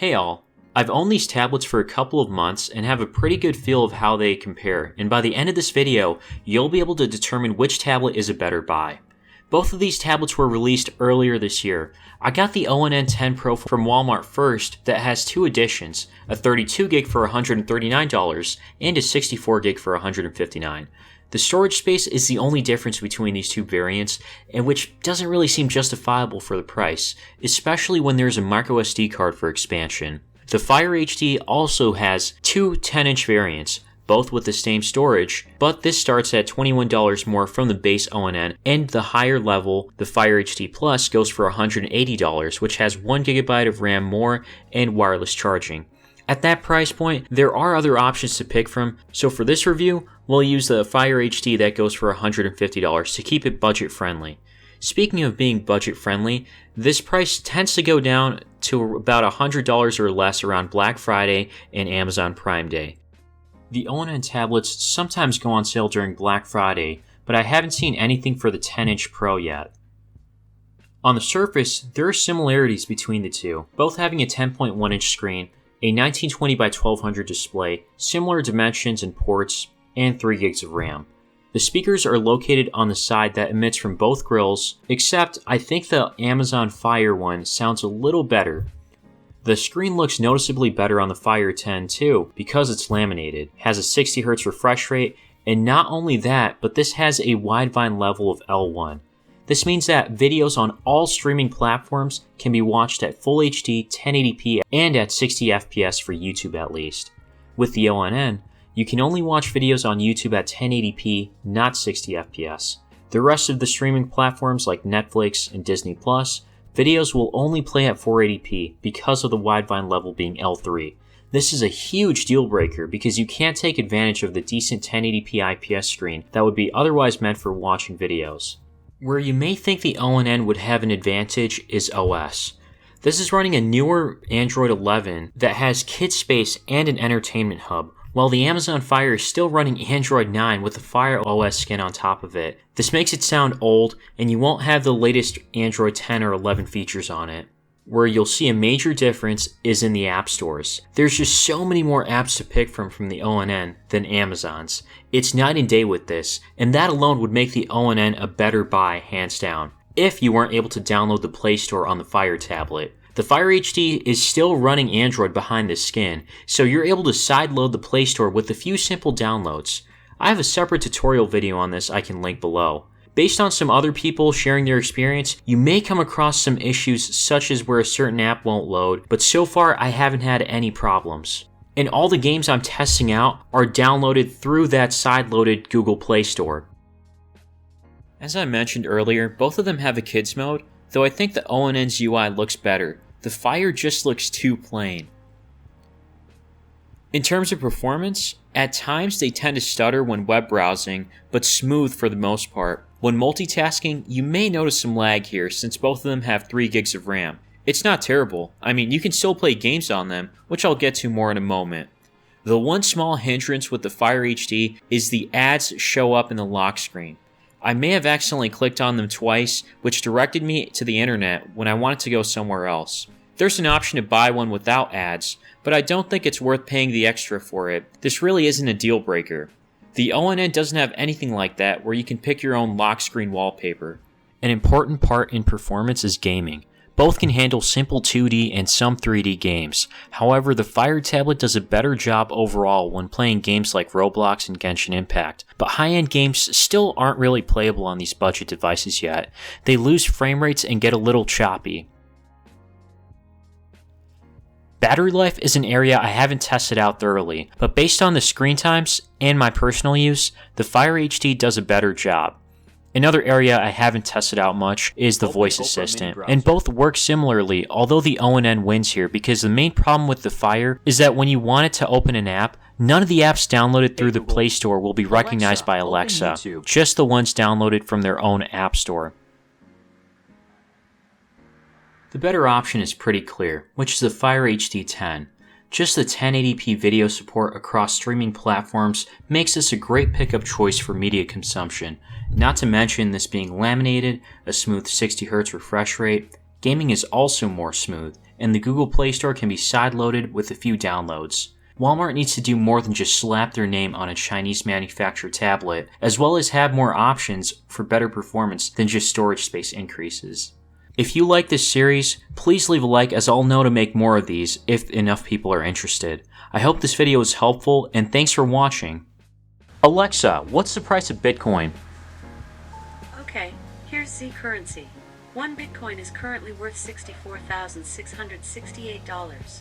Hey all, I've owned these tablets for a couple of months and have a pretty good feel of how they compare, and by the end of this video, you'll be able to determine which tablet is a better buy. Both of these tablets were released earlier this year. I got the ONN 10 Pro from Walmart first that has two editions, a 32GB for $139 and a 64GB for $159. The storage space is the only difference between these two variants, and which doesn't really seem justifiable for the price, especially when there's a microSD card for expansion. The Fire HD also has two 10-inch variants, both with the same storage, but this starts at $21 more from the base ONN, and the higher level, the Fire HD Plus, goes for $180, which has 1GB of RAM more and wireless charging. At that price point, there are other options to pick from, so for this review, we'll use the Fire HD that goes for $150 to keep it budget friendly. Speaking of being budget friendly, this price tends to go down to about $100 or less around Black Friday and Amazon Prime Day. The ONN tablets sometimes go on sale during Black Friday, but I haven't seen anything for the 10-inch Pro yet. On the surface, there are similarities between the two, both having a 10.1-inch screen, a 1920 by 1200 display, similar dimensions and ports, and 3GB of RAM. The speakers are located on the side that emits from both grills, except I think the Amazon Fire one sounds a little better. The screen looks noticeably better on the Fire 10 too, because it's laminated, has a 60Hz refresh rate, and not only that, but this has a widevine level of L1. This means that videos on all streaming platforms can be watched at Full HD 1080p and at 60fps for YouTube at least. With the ONN, you can only watch videos on YouTube at 1080p, not 60fps. The rest of the streaming platforms like Netflix and Disney Plus, videos will only play at 480p because of the widevine level being L3. This is a huge deal breaker because you can't take advantage of the decent 1080p IPS screen that would be otherwise meant for watching videos. Where you may think the ONN would have an advantage is OS. This is running a newer Android 11 that has KidSpace and an entertainment hub, while the Amazon Fire is still running Android 9 with the Fire OS skin on top of it. This makes it sound old, and you won't have the latest Android 10 or 11 features on it. Where you'll see a major difference is in the app stores. There's just so many more apps to pick from the ONN than Amazon's. It's night and day with this, and that alone would make the ONN a better buy, hands down, if you weren't able to download the Play Store on the Fire tablet. The Fire HD is still running Android behind the skin, so you're able to sideload the Play Store with a few simple downloads. I have a separate tutorial video on this I can link below. Based on some other people sharing their experience, you may come across some issues such as where a certain app won't load, but so far I haven't had any problems. And all the games I'm testing out are downloaded through that sideloaded Google Play Store. As I mentioned earlier, both of them have a kids mode, though I think the ONN's UI looks better. The Fire just looks too plain. In terms of performance, at times they tend to stutter when web browsing, but smooth for the most part. When multitasking, you may notice some lag here since both of them have 3GB of RAM. It's not terrible. I mean, you can still play games on them, which I'll get to more in a moment. The one small hindrance with the Fire HD is the ads show up in the lock screen. I may have accidentally clicked on them twice, which directed me to the internet when I wanted to go somewhere else. There's an option to buy one without ads, but I don't think it's worth paying the extra for it. This really isn't a deal breaker. The ONN doesn't have anything like that where you can pick your own lock screen wallpaper. An important part in performance is gaming. Both can handle simple 2D and some 3D games. However, the Fire tablet does a better job overall when playing games like Roblox and Genshin Impact, but high-end games still aren't really playable on these budget devices yet. They lose frame rates and get a little choppy. Battery life is an area I haven't tested out thoroughly, but based on the screen times and my personal use, the Fire HD does a better job. Another area I haven't tested out much is the voice assistant, and both work similarly, although the ONN wins here because the main problem with the Fire is that when you want it to open an app, none of the apps downloaded through the Play Store will be recognized by Alexa, just the ones downloaded from their own app store. The better option is pretty clear, which is the Fire HD 10. Just the 1080p video support across streaming platforms makes this a great pickup choice for media consumption, not to mention this being laminated, a smooth 60Hz refresh rate. Gaming is also more smooth, and the Google Play Store can be side-loaded with a few downloads. Walmart needs to do more than just slap their name on a Chinese manufactured tablet, as well as have more options for better performance than just storage space increases. If you like this series, please leave a like, as I'll know to make more of these if enough people are interested. I hope this video was helpful, and thanks for watching. Alexa, what's the price of Bitcoin? Okay, here's Z currency. 1 Bitcoin is currently worth $64,668.